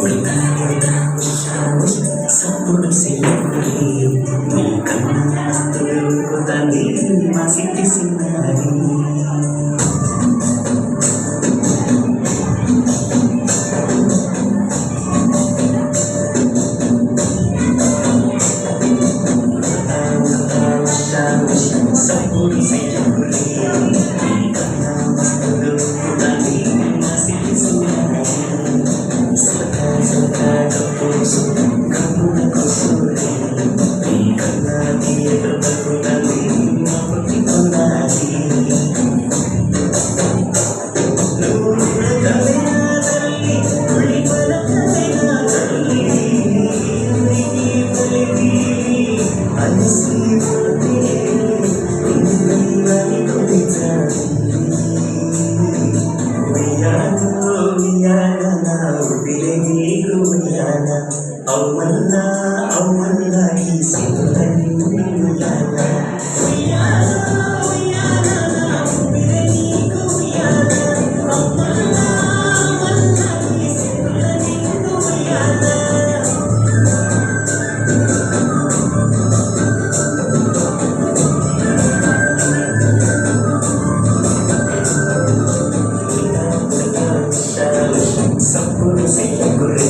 ఉడతా ఉడతా ఉషావు సప్పుడు సెయ్యకుడి నీ కన్నా మస్తులుకుతాంది మా సిట్టి సిన్నారి సప్పుడు సెయ్యకుడి నీ కన్నా మస్తులుకుతాంది మా సిట్టి సిన్నారి కన్నుల కుసూరి నీ కన్నా తీయట బతుకుతుంది మా పుట్టి కొన్నాది నువ్వు పుడతవే నా తల్లి ఉళ్ళి పలకవే నా తల్లి ఉనికి పలికి అలసి ఉంటే ఇంద్రియని కొలిచాలి ఉయ్యాలో ఉయ్యాల నా ఉడిలే నీకు ఉయ్యాల అవ్వల్లా అవ్వల్లా ఈ సిద్ధని ఉయ్యాల ఉయ్యాల ఉయ్యాల నా ఉడిలే నీకు ఉయ్యాల అవ్వల్లా అవ్వల్లా ఈ సిద్ధని ఉయ్యాల సప్పుడు సెయ్యకుడి